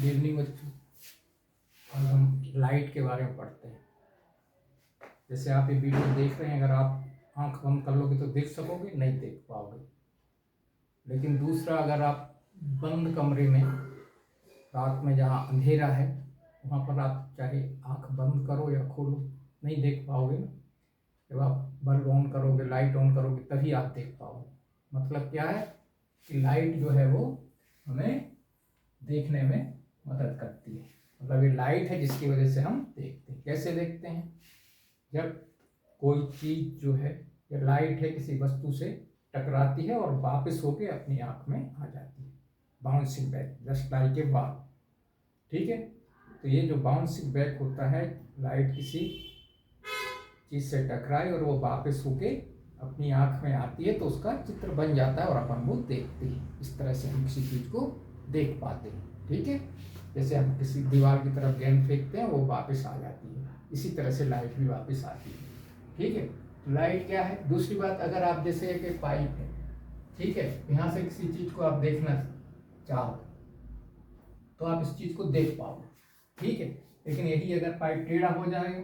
Good evening बच्चों। आज हम लाइट के बारे में पढ़ते हैं। जैसे आप ये वीडियो देख रहे हैं, अगर आप आंख बंद कर लोगे तो देख सकोगे, नहीं देख पाओगे। लेकिन दूसरा, अगर आप बंद कमरे में रात में जहाँ अंधेरा है वहाँ पर आप चाहे आंख बंद करो या खोलो, नहीं देख पाओगे ना। जब आप बल्ब ऑन करोगे, लाइट ऑन करोगे, तभी आप देख पाओगे। मतलब क्या है कि लाइट जो है वो हमें देखने में मदद करती है। मतलब ये लाइट है जिसकी वजह से हम देखते हैं। कैसे देखते हैं? जब कोई चीज जो है, ये लाइट है, किसी वस्तु से टकराती है और वापस होके अपनी आंख में आ जाती है, bouncing back, just like a ball. ठीक है, तो ये जो बाउंसिंग बैक होता है, लाइट किसी चीज से टकराई और वो वापस होके अपनी आंख में आती है, तो उसका चित्र बन जाता है और अपन वो देखते हैं। इस तरह से हम किसी चीज को देख पाते हैं। ठीक है, जैसे हम किसी दीवार की तरफ गेंद फेंकते हैं, वो वापस आ जाती है, इसी तरह से लाइट भी वापस आती है। ठीक है, तो लाइट क्या है? दूसरी बात, अगर आप जैसे एक पाइप है, ठीक है, यहाँ से किसी चीज को आप देखना चाहो तो आप इस चीज को देख पाओगे। ठीक है, लेकिन यही अगर पाइप टेढ़ा हो जाए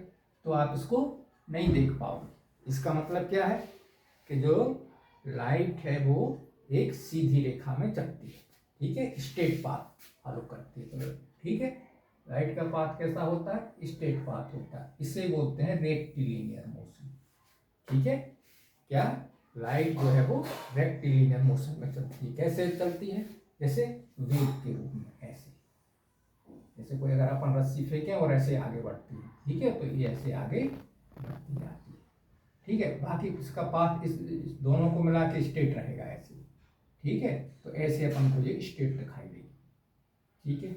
तो आप इसको नहीं देख पाओगे। इसका मतलब क्या है कि जो लाइट है वो एक सीधी रेखा में चलती है। ठीक है, स्ट्रेट पाथ फॉलो करती है। तो ठीक है, लाइट का पाथ कैसा होता है? स्ट्रेट पाथ होता है। इसे बोलते हैं रेक्टिलिनियर मोशन। ठीक है, क्या लाइट जो है वो रेक्टिलिनियर मोशन में चलती है। कैसे चलती है? जैसे वेव के रूप में, ऐसे। जैसे कोई अगर अपन रस्सी फेंकें और ऐसे आगे बढ़ती है, ठीक है, तो ये ऐसे आगे बढ़ती जाती है। ठीक है, बाकी इसका पाथ इस दोनों को मिला के स्ट्रेट रहेगा ऐसे। ठीक है, तो ऐसे अपन को ये स्ट्रेट दिखाई देगी। ठीक है,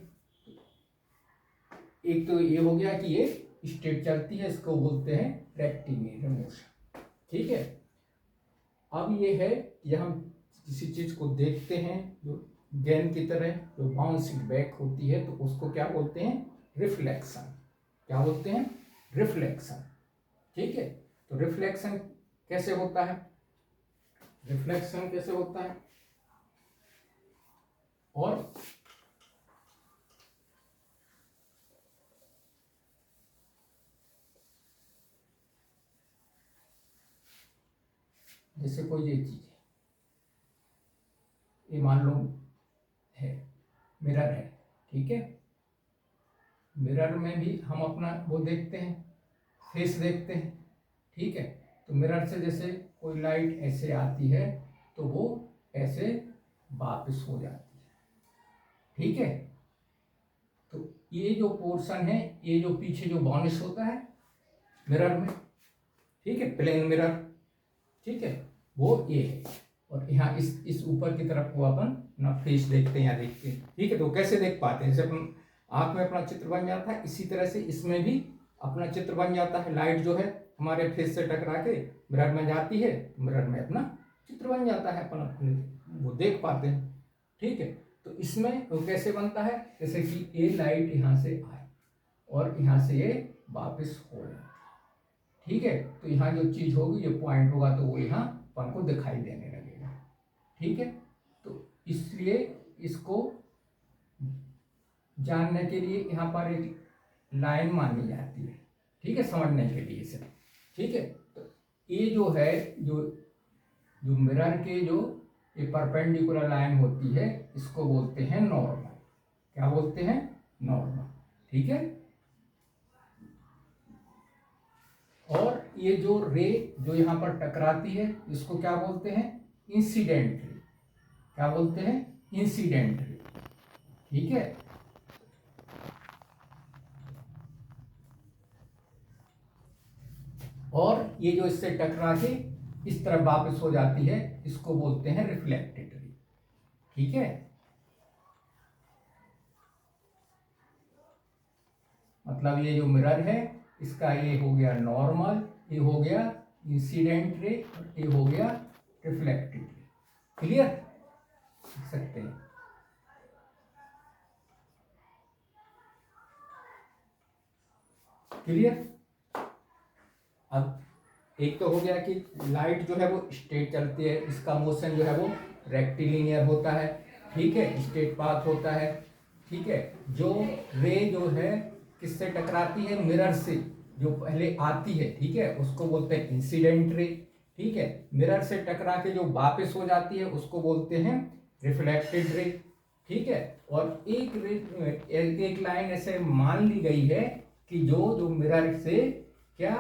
एक तो ये हो गया कि ये स्ट्रेट चलती है, इसको बोलते हैं रेक्टिलिनियर मोशन। ठीक है, अब ये है कि हम किसी चीज को देखते हैं जो गेंद की तरह जो बाउंसिंग बैक होती है, तो उसको क्या बोलते हैं? रिफ्लेक्शन। क्या बोलते हैं? रिफ्लेक्शन। ठीक है, तो रिफ्लेक्शन कैसे होता है? रिफ्लेक्शन कैसे होता है? और जैसे कोई ये चीज है, ये मान लो है मिरर है। ठीक है, मिरर में भी हम अपना वो देखते हैं, फेस देखते हैं। ठीक है, तो मिरर से जैसे कोई लाइट ऐसे आती है तो वो ऐसे वापस हो जाती है। ठीक है, तो ये जो पोर्शन है, ये जो पीछे जो बाउनिश होता है मिरर में, ठीक है, प्लेन मिरर, ठीक है, वो ये है। और यहाँ इस ऊपर की तरफ को अपन अपना फेस देखते हैं या देखते हैं। ठीक है, तो कैसे देख पाते हैं? जैसे अपन आंख में अपना चित्र बन जाता है, इसी तरह से इसमें भी अपना चित्र बन जाता है। लाइट जो है हमारे फेस से टकरा के मिरर में जाती है, मिरर में अपना चित्र बन जाता है, अपन अपने वो देख पाते हैं। ठीक है, तो इसमें वो कैसे बनता है? जैसे कि ये लाइट यहाँ से आए और यहाँ से ये वापस हो जाए। ठीक है, तो यहाँ जो चीज होगी, ये पॉइंट होगा, तो वो यहाँ अपन को दिखाई देने लगेगा। ठीक है, तो इसलिए इसको जानने के लिए यहाँ पर एक लाइन मानी जाती है। ठीक है, समझने के लिए इसे। ठीक है, तो ये जो है, जो जो मिरर के जो ये परपेंडिकुलर लाइन होती है, इसको बोलते हैं नॉर्मल। क्या बोलते हैं? नॉर्मल। ठीक है, और ये जो रे जो यहाँ पर टकराती है, इसको क्या बोलते हैं? Incident ray. क्या बोलते हैं? Incident ray. ठीक है, और ये जो इससे टकरा के इस तरफ वापस हो जाती है, इसको बोलते हैं रिफ्लेक्टेड रे। ठीक है, मतलब ये जो मिरर है, इसका ये हो गया नॉर्मल, ये हो गया इंसिडेंट रे, ये हो गया रिफ्लेक्टेड रे। क्लियर? देख सकते हैं। क्लियर? अब एक तो हो गया कि लाइट जो है वो स्ट्रेट चलती है, इसका मोशन जो है वो रेक्टिलिनियर होता है। ठीक है, स्ट्रेट पाथ होता है। ठीक है, जो रे जो है किससे टकराती है, मिरर से जो पहले आती है, ठीक है, उसको बोलते हैं इंसिडेंट रे। ठीक है, मिरर से टकरा के जो वापस हो जाती है उसको बोलते हैं रिफ्लेक्टेड रे। ठीक है, और एक लाइन ऐसे मान ली गई है कि जो मिरर से क्या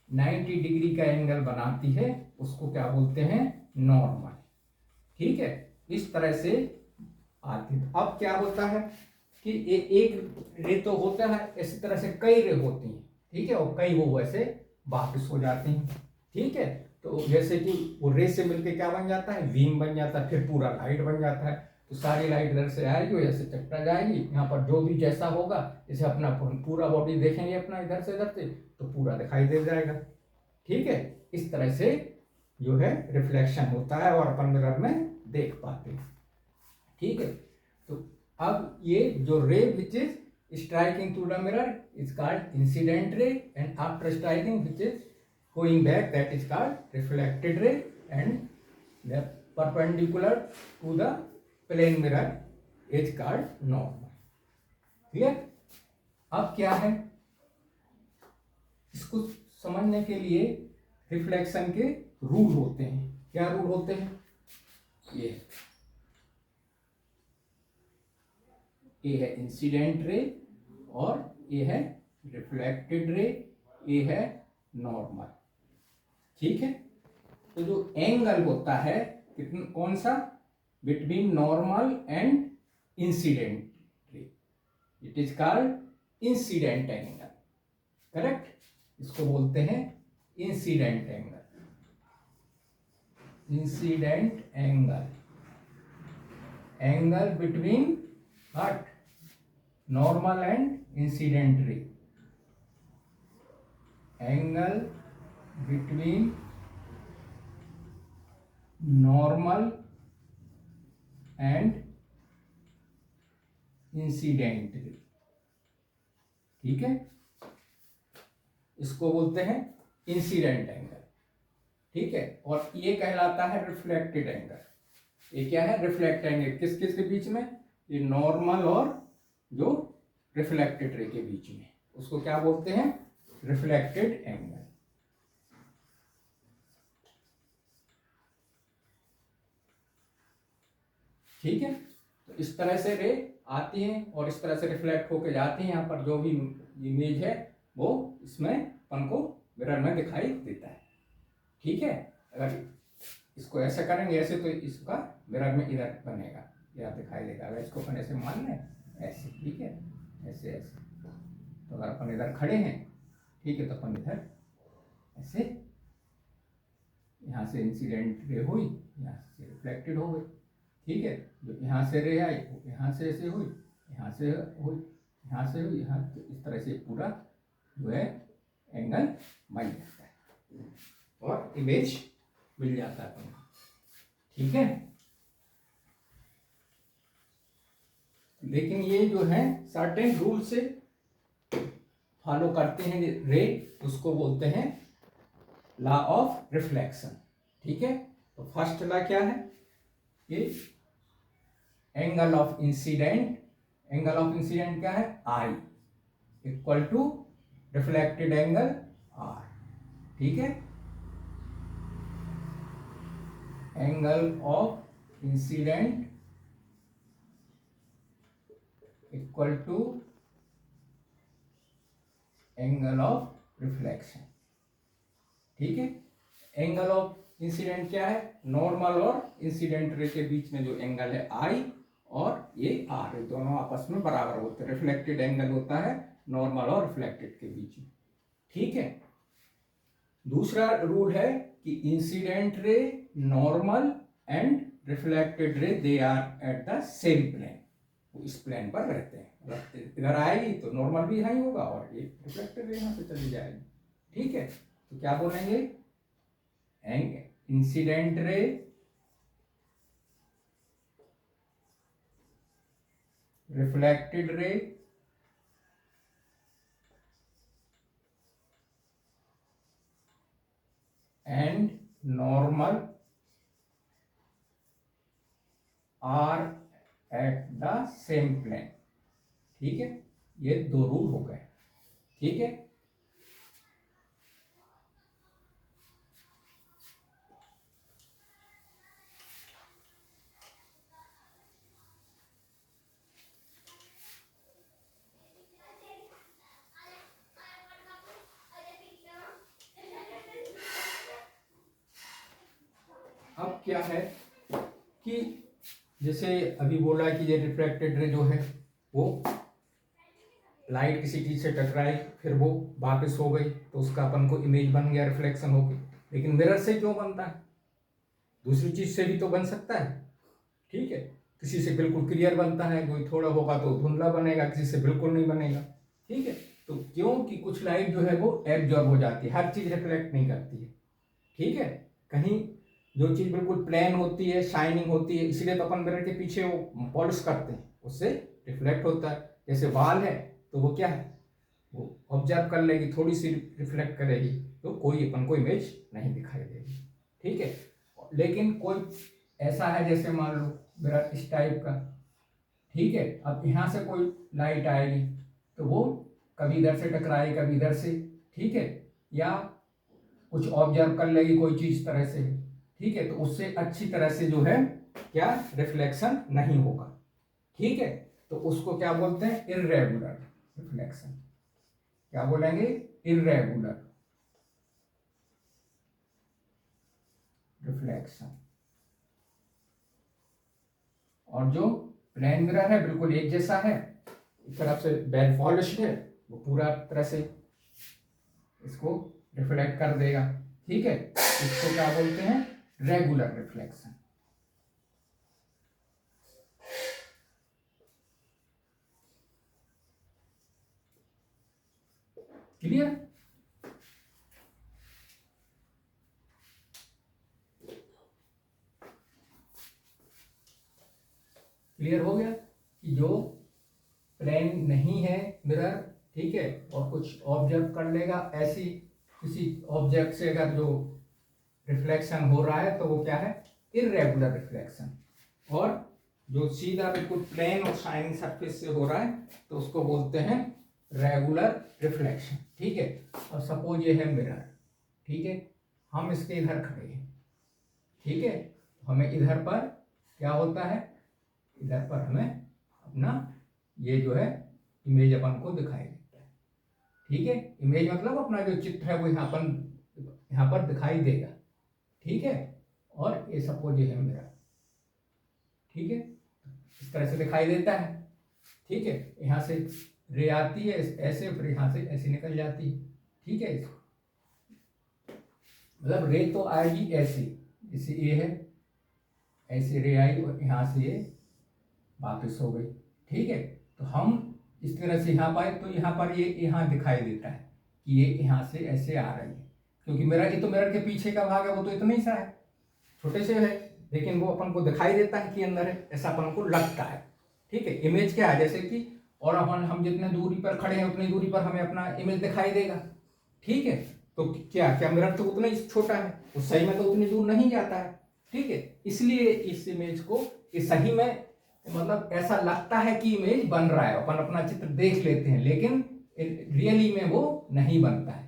90 डिग्री का एंगल बनाती है उसको क्या बोलते हैं, नॉर्मल। ठीक है, इस तरह से आती है। अब क्या होता है कि एक रे तो होता है, इसी तरह से कई रे होती हैं। ठीक है, और कई वो वैसे वापस हो जाती हैं। ठीक है, तो जैसे कि वो रे से मिलके क्या बन जाता है, बीम बन जाता है, फिर पूरा लाइट बन जाता है। तो सारी लाइट इधर से आएगी, ऐसे चपटा जाएगी, यहाँ पर जो भी जैसा होगा, जैसे अपना पूरा बॉडी देखेंगे अपना इधर से तो पूरा दिखाई दे जाएगा। ठीक है, इस तरह से जो है रिफ्लेक्शन होता है और अपन मिरर में देख पाते हैं। ठीक है, तो अब ये जो ray which is striking to the mirror is called incident ray, and after striking which is going back that is called reflected ray, and the perpendicular to the plane mirror is called normal. Clear? अब क्या है, इसको समझने के लिए reflection के rule होते हैं। क्या रूल होते हैं, ये है इंसिडेंट रे और ये है रिफ्लेक्टेड रे, ये है नॉर्मल। ठीक है, तो जो एंगल होता है कितना, कौन सा, बिटवीन नॉर्मल एंड इंसिडेंट रे, it is called incident angle. Correct, इसको बोलते हैं incident angle. Incident angle, angle between what, normal and incident रे, angle between normal and incident रे। ठीक है, इसको बोलते हैं इंसिडेंट एंगल। ठीक है, और ये कहलाता है रिफ्लेक्टेड एंगल। ये क्या है, रिफ्लेक्ट एंगल किस किस के बीच में, ये नॉर्मल और जो रिफ्लेक्टेड रे के बीच में, उसको क्या बोलते हैं, रिफ्लेक्टेड एंगल। ठीक है, तो इस तरह से रे आती हैं और इस तरह से रिफ्लेक्ट होकर जाती हैं। यहाँ पर जो भी इमेज है वो इसमें अपन को मिरर में दिखाई देता है। ठीक है, अगर इसको ऐसा करेंगे ऐसे तो इसका मिरर में इधर बनेगा, या दिखाई देगा। अगर इसको अपन ऐसे मान लें ऐसे, ठीक है, ऐसे ऐसे, तो अगर अपन इधर खड़े हैं, ठीक है, तो अपन इधर ऐसे, यहाँ से इंसिडेंट रे हुई, यहाँ से रिफ्लेक्टेड हो गई। ठीक है, जो यहाँ से रे आई वो यहाँ से ऐसे हुई, यहाँ से हुई, यहाँ से हुई, यहाँ, तो इस तरह से पूरा जो है एंगल बन जाता है और इमेज मिल जाता है। ठीक है, लेकिन ये जो है सर्टेन रूल से फॉलो करते हैं रे, उसको बोलते हैं लॉ ऑफ रिफ्लेक्शन। ठीक है, तो फर्स्ट लॉ क्या है, ये angle of incident, angle of incident क्या है, I equal to reflected angle R. ठीक है, angle of incident equal to angle of reflection. ठीक है, एंगल ऑफ इंसिडेंट क्या है, नॉर्मल और इंसिडेंट रे के बीच में जो एंगल है आई और ये आर, दोनों आपस में बराबर होते हैं। रिफ्लेक्टेड एंगल होता है नॉर्मल और रिफ्लेक्टेड के बीच में। ठीक है, दूसरा रूल है कि incident ray, normal and reflected ray, they are at the same plane, वो इस प्लेन पर रहते हैं। इधर आएगी तो नॉर्मल भी यहाँ ही होगा और ये रिफ्लेक्टेड रे यहाँ से चली जाएगी। ठीक है, तो क्या बोलेंगे, incident ray reflected ray and normal are at the same plane. ठीक है, ये 2 रूल हो गए। ठीक है, अब क्या है कि जैसे अभी बोला कि ये रिफ्लेक्टेड रे जो है वो लाइट किसी चीज से टकराई, फिर वो वापस हो गई, तो उसका अपन को इमेज बन गया रिफ्लेक्शन होके। लेकिन मिरर से क्यों बनता है? दूसरी चीज से भी तो बन सकता है। ठीक है, किसी से बिल्कुल क्लियर बनता है, कोई थोड़ा होगा तो धुंधला बनेगा, किसी से बिल्कुल नहीं बनेगा। ठीक है, तो क्योंकि कुछ लाइट जो है वो एब्जॉर्ब हो जाती है, हर चीज रिफ्लेक्ट नहीं करती है। ठीक है, कहीं जो चीज बिल्कुल प्लेन होती है, शाइनिंग होती है, इसलिए तो अपन मिरर के पीछे वो पॉलिश करते हैं, उससे रिफ्लेक्ट होता है। जैसे वाल है तो वो क्या है, वो ऑब्जर्व कर लेगी, थोड़ी सी रिफ्लेक्ट करेगी, तो कोई अपन को इमेज नहीं दिखाई देगी। ठीक है, लेकिन कोई ऐसा है जैसे मान लो मिरर इस टाइप का, ठीक है, अब यहाँ से कोई लाइट आएगी तो वो कभी इधर से टकराएगी, कभी इधर से। ठीक है, या कुछ ऑब्जर्व कर लेगी कोई चीज तरह से। ठीक है, तो उससे अच्छी तरह से जो है क्या रिफ्लेक्शन नहीं होगा। ठीक है, तो उसको क्या बोलते हैं, इर्रेगुलर रिफ्लेक्शन। क्या बोलेंगे, इर्रेगुलर रिफ्लेक्शन। और जो प्लेन मिरर है बिल्कुल एक जैसा है, एक तरफ से वेल पॉलिश्ड है, वो पूरा तरह से इसको रिफ्लेक्ट कर देगा। ठीक है, इसको क्या बोलते हैं, रेगुलर रिफ्लेक्शन। क्लियर? क्लियर हो गया कि जो प्लेन नहीं है मिरर, ठीक है, और कुछ ऑब्जर्व कर लेगा, ऐसी किसी ऑब्जेक्ट से अगर जो रिफ्लेक्शन हो रहा है तो वो क्या है, इर्रेगुलर रिफ्लेक्शन। और जो सीधा बिल्कुल प्लेन और शाइनिंग सरफेस से हो रहा है तो उसको बोलते हैं रेगुलर रिफ्लेक्शन। ठीक है, और सपोज ये है मिरर, ठीक है, हम इसके इधर खड़े हैं। ठीक है, हमें इधर पर क्या होता है, इधर पर हमें अपना ये जो है इमेज अपन को दिखाई देता है। ठीक है, इमेज मतलब अपना जो चित्र है वो यहाँ पर दिखाई देगा। ठीक है, और ये सपोज ये है मेरा, ठीक है, इस तरह से दिखाई देता है। ठीक है, यहाँ से रे आती है ऐसे, फिर यहाँ से ऐसे निकल जाती है। ठीक है, मतलब रे तो आएगी ऐसे, जैसे ये है, ऐसे रे आई और यहाँ से ये वापस हो गई। ठीक है, तो हम इस तरह से यहाँ पाए तो यहाँ पर ये यहाँ दिखाई देता है कि ये यहाँ से ऐसे आ रही है, क्योंकि मेरा ये तो मिरर के पीछे का भाग है, वो तो इतना ही सा है, छोटे से है, लेकिन वो अपन को दिखाई देता है कि अंदर है, ऐसा अपन को लगता है। ठीक है, इमेज क्या है, जैसे कि और अपन हम जितने दूरी पर खड़े हैं उतनी दूरी पर हमें अपना इमेज दिखाई देगा। ठीक है, तो क्या क्या मिरर तो उतना ही छोटा है, उस सही में तो उतनी दूर नहीं जाता है। ठीक है, इसलिए इस इमेज को इस सही में मतलब ऐसा लगता है कि इमेज बन रहा है, अपन अपना चित्र देख लेते हैं, लेकिन रियली में वो नहीं बनता है।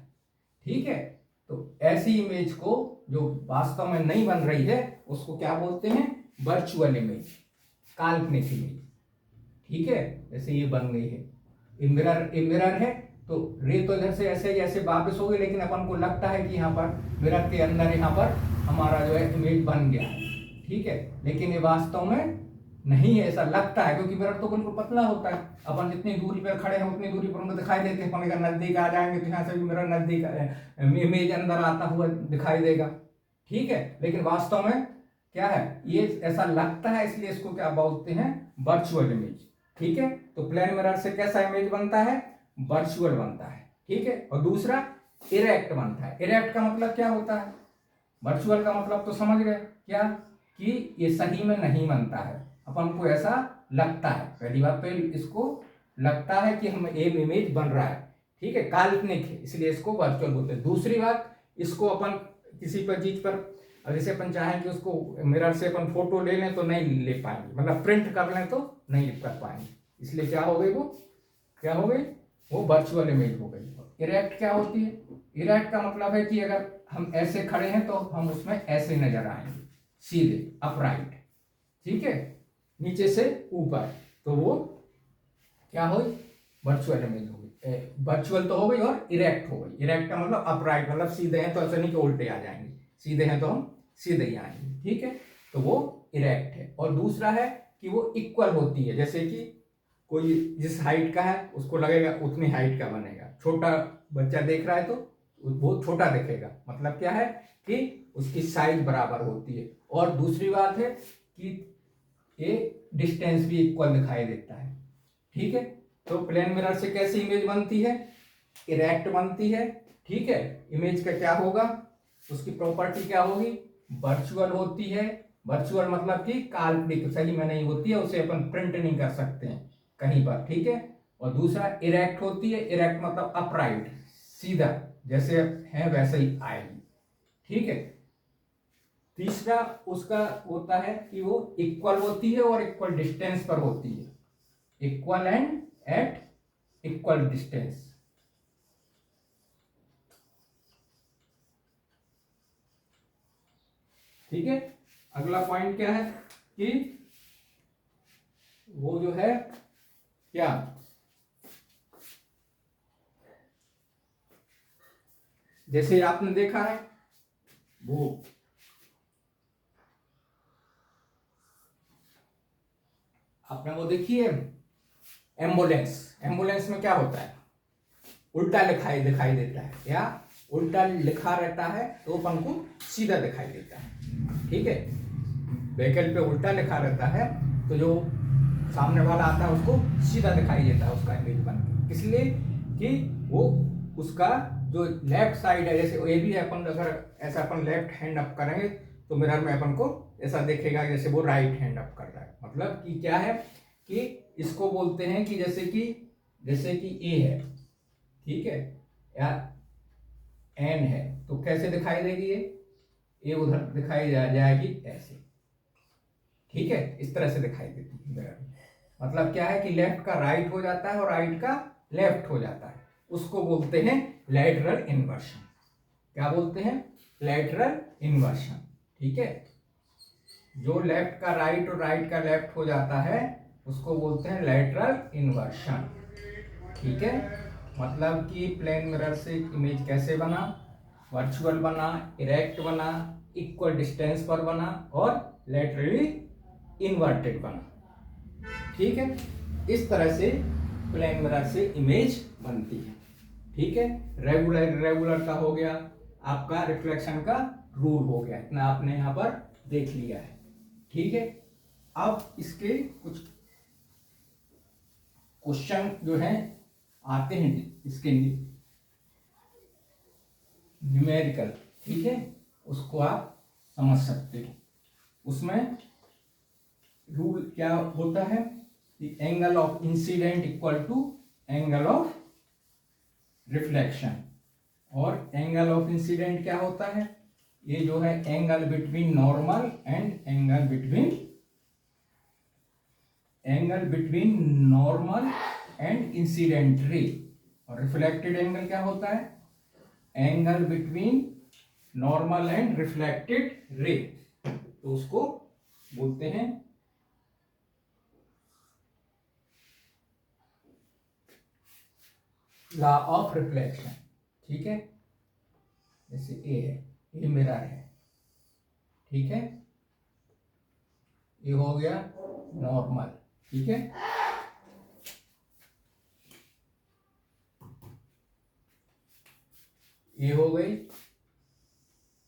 ठीक है, तो ऐसी इमेज को जो वास्तव में नहीं बन रही है उसको क्या बोलते हैं, वर्चुअल इमेज, काल्पनिक इमेज। ठीक है, जैसे ये बन गई है, मिरर है तो रे तो इधर से ऐसे जैसे वापस हो गई, लेकिन अपन को लगता है कि यहाँ पर मिरर के अंदर यहाँ पर हमारा जो है इमेज बन गया है। ठीक है, लेकिन ये वास्तव में नहीं है, ऐसा लगता है, क्योंकि मिरर तो बिल्कुल पतला होता है, अपन जितनी दूरी पर खड़े हैं उतनी दूरी पर उनको दिखाई देते हैं, अपन अगर नजदीक आ जाएंगे तो यहाँ से भी मिरर नजदीक इमेज अंदर आता हुआ दिखाई देगा। ठीक है, लेकिन वास्तव में क्या है, ये ऐसा लगता है, इसलिए इसको क्या बोलते हैं, वर्चुअल इमेज। ठीक है, तो प्लेन मिरर से कैसा इमेज बनता है, वर्चुअल बनता है। ठीक है, और दूसरा इरेक्ट बनता है। इरेक्ट का मतलब क्या होता है, वर्चुअल का मतलब तो समझ गए क्या, कि ये सही में नहीं बनता है, अपन को ऐसा लगता है। पहली बात तो इसको लगता है कि हम एक इमेज बन रहा है, ठीक है, काल्पनिक है, इसलिए इसको वर्चुअल बोलते हैं। दूसरी बात, इसको अपन किसी पर चीज पर जैसे अपन चाहें कि उसको मिरर से अपन फोटो ले लें तो नहीं ले पाएंगे, मतलब प्रिंट कर लें तो नहीं कर पाएंगे, इसलिए क्या हो गई, वो क्या हो गई, वो वर्चुअल इमेज हो गई। इरेक्ट क्या होती है, इरेक्ट का मतलब है कि अगर हम ऐसे खड़े हैं तो हम उसमें ऐसे नजर आएंगे, सीधे अपराइट, ठीक है, नीचे से ऊपर, तो वो क्या हो, वर्चुअल इमेज हो गई। वर्चुअल तो हो गई और इरेक्ट हो गई। इरेक्ट का मतलब अपराइट, मतलब सीधे हैं तो ऐसा नहीं कि उल्टे आ जाएंगे, सीधे हैं तो हम सीधे ही आएंगे, ठीक है, तो वो इरेक्ट है। और दूसरा है कि वो इक्वल होती है, जैसे कि कोई जिस हाइट का है उसको लगेगा उतनी हाइट का बनेगा, छोटा बच्चा देख रहा है तो वो छोटा दिखेगा, मतलब क्या है कि उसकी साइज बराबर होती है। और दूसरी बात है कि ये डिस्टेंस भी इक्वल दिखाई देता है, ठीक है। तो प्लेन मिरर से कैसी इमेज बनती है, इरेक्ट बनती है, ठीक है। इमेज का क्या होगा, उसकी प्रॉपर्टी क्या होगी, वर्चुअल होती है। वर्चुअल मतलब कि काल्पनिक, सही में नहीं होती है, उसे अपन प्रिंट नहीं कर सकते हैं कहीं पर, ठीक है। और दूसरा इरेक्ट होती है, इरेक्ट मतलब अपराइट, सीधा, जैसे है वैसे ही आएगी, ठीक है। तीसरा उसका होता है कि वो इक्वल होती है और इक्वल डिस्टेंस पर होती है, equal and at equal distance, ठीक है। अगला पॉइंट क्या है कि वो जो है क्या, जैसे आपने देखा है वो आपने वो देखी है एम्बुलेंस, एम्बुलेंस में क्या होता है, उल्टा दिखाई दिखाई देता है, या उल्टा लिखा रहता है तो अपन को सीधा दिखाई देता है, ठीक है। व्हीकल पे उल्टा लिखा रहता है तो जो सामने वाला आता है उसको सीधा दिखाई देता है, उसका इमेज बन के, इसलिए कि वो उसका जो लेफ्ट साइड है, जैसे ये भी है, अपन अगर ऐसा अपन लेफ्ट हैंड अप करेंगे तो मिरर में अपन को ऐसा दिखेगा जैसे वो राइट हैंड अप कर रहा है। मतलब कि क्या है कि इसको बोलते हैं कि जैसे कि ए है, ठीक है, या एन है, तो कैसे दिखाई देगी ये उधर दिखाई जाएगी ऐसे, ठीक है, इस तरह से दिखाई देती है मिरर में। मतलब क्या है कि लेफ्ट का राइट हो जाता है और राइट का लेफ्ट हो जाता है, उसको बोलते हैं लैटरल इन्वर्शन। क्या बोलते हैं, लैटरल इन्वर्शन, ठीक है। जो लेफ्ट का राइट और राइट का लेफ्ट हो जाता है उसको बोलते हैं लैटरल इन्वर्शन, ठीक है। मतलब कि प्लेन मिरर से इमेज कैसे बना, वर्चुअल बना, इरेक्ट बना, इक्वल डिस्टेंस पर बना और लैटरली इन्वर्टेड बना, ठीक है। इस तरह से प्लेन मिरर से इमेज बनती है, ठीक है। रेगुलर इरेगुलर का हो गया, आपका रिफ्लेक्शन का रूल हो गया, इतना आपने यहां पर देख लिया है, ठीक है। अब इसके कुछ क्वेश्चन जो हैं आते हैं इसके न्यूमेरिकल, ठीक है, उसको आप समझ सकते हो। उसमें रूल क्या होता है कि angle of incident equal to angle of reflection, और एंगल ऑफ इंसिडेंट क्या होता है, ये जो है angle between normal and angle between normal and incident ray. और रिफ्लेक्टेड एंगल क्या होता है, angle between normal and reflected ray, तो उसको बोलते हैं लॉ ऑफ रिफ्लेक्शन, ठीक है। जैसे ए है, ये मिरर है, ठीक है, ये हो गया नॉर्मल, ठीक है। ये हो गई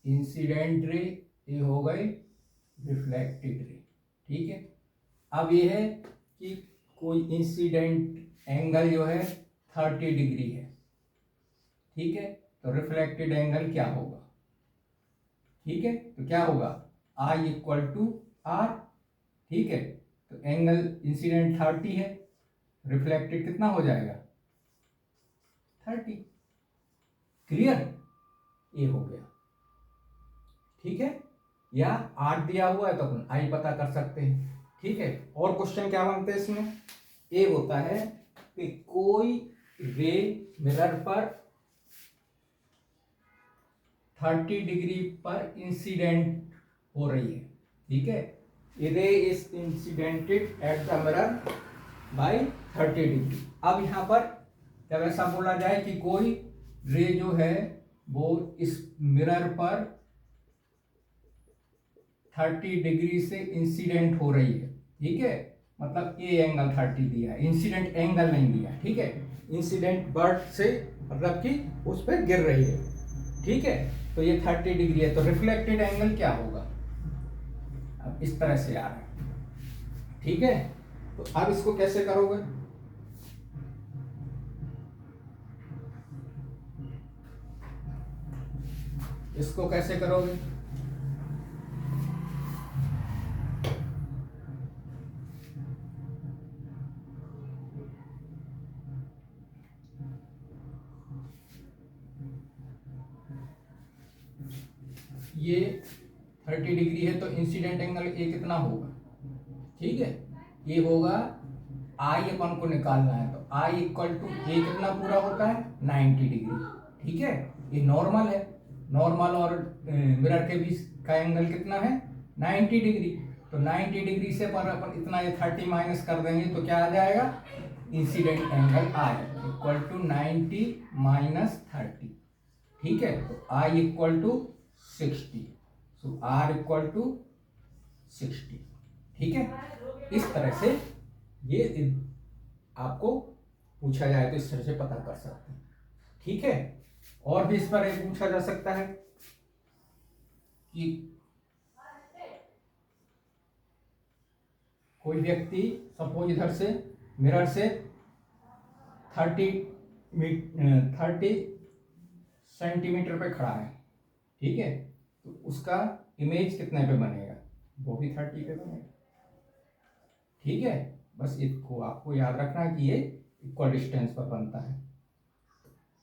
इंसिडेंट रे, ये हो गई रिफ्लेक्टेड रे, ठीक है। अब ये है कि कोई इंसिडेंट एंगल जो है 30 डिग्री है, ठीक है, तो रिफ्लेक्टेड एंगल क्या होगा, ठीक है, तो क्या होगा आई इक्वल टू आर, ठीक है। तो एंगल इंसिडेंट 30 है, रिफ्लेक्टेड कितना हो जाएगा 30, क्लियर, ये हो गया, ठीक है। या आर दिया हुआ है तो अपन आई पता कर सकते हैं, ठीक है। और क्वेश्चन क्या बनते हैं इसमें, ए होता है कि कोई रे मिरर पर 30 डिग्री पर इंसिडेंट हो रही है, ठीक है। Ray is incidented at the mirror by 30 degree. अब यहां पर जब ऐसा बोला जाए कि कोई रे जो है वो इस मिरर पर 30 डिग्री से इंसिडेंट हो रही है, ठीक है, मतलब ए एंगल 30 दिया है, इंसिडेंट एंगल नहीं दिया, ठीक है। इंसिडेंट बर्ड से मतलब कि उस पर गिर रही है, ठीक है, तो ये 30 डिग्री है, तो रिफ्लेक्टेड एंगल क्या होगा, अब इस तरह से आ रहा है, ठीक है। तो अब इसको कैसे करोगे, इसको कैसे करोगे, ये 30 डिग्री है तो इंसिडेंट एंगल ए कितना होगा, ठीक है, ये होगा आई अपन को निकालना है, तो आई इक्वल टू ए कितना पूरा होता है 90 डिग्री, ठीक है। ये नॉर्मल है, नॉर्मल और मिरर के बीच का एंगल कितना है 90 डिग्री, तो 90 डिग्री से पर अपन इतना ये 30 माइनस कर देंगे तो क्या आ जाएगा, incident angle I equal to 90 minus 30, ठीक है, तो I equal to 60, so R equal to 60, ठीक है। इस तरह से ये आपको पूछा जाए तो इस तरह से पता कर सकते हैं, ठीक है। और भी इस पर एक पूछा जा सकता है कि कोई व्यक्ति सपोज इधर से मिरर से 30 सेंटीमीटर पे खड़ा है, ठीक है, तो उसका इमेज कितने पे बनेगा, वो भी 30 पे बनेगा, ठीक है। बस इसको आपको याद रखना है कि ये इक्वल डिस्टेंस पर बनता है,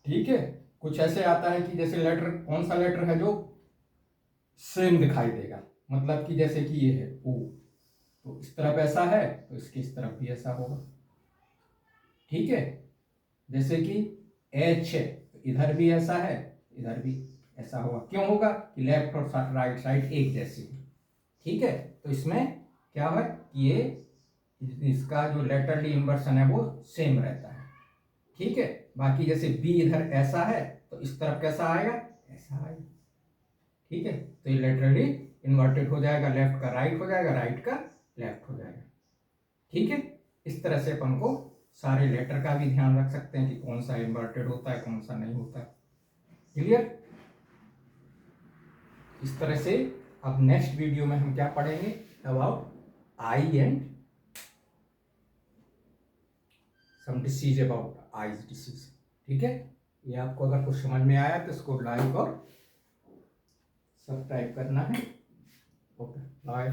ठीक है। कुछ ऐसे आता है कि जैसे लेटर, कौन सा लेटर है जो सेम दिखाई देगा, मतलब कि जैसे कि ये है ओ, तो इस तरफ ऐसा है तो इसकी इस तरफ भी ऐसा होगा, ठीक है। जैसे कि एच है तो इधर भी ऐसा है, इधर भी ऐसा होगा, क्यों होगा कि लेफ्ट और राइट साइड एक जैसी है, ठीक है। तो इसमें क्या है कि ये इसका जो लेटरली इन्वर्सन है वो सेम रहता है, ठीक है। बाकी जैसे बी इधर ऐसा है तो इस तरफ कैसा आएगा, ऐसा आएगा, ठीक है। तो ये लेटरली इन्वर्टेड हो जाएगा, लेफ्ट का राइट हो जाएगा, राइट का लेफ्ट हो जाएगा, ठीक है। इस तरह से अपन को सारे लेटर का भी ध्यान रख सकते हैं कि कौन सा इन्वर्टेड होता है कौन सा नहीं होता है, क्लियर। इस तरह से अब नेक्स्ट वीडियो में हम क्या पढ़ेंगे, about eye and some disease about eyes disease, ठीक है। ये आपको अगर कुछ समझ में आया तो इसको लाइक और सब्सक्राइब करना है, ओके बाय।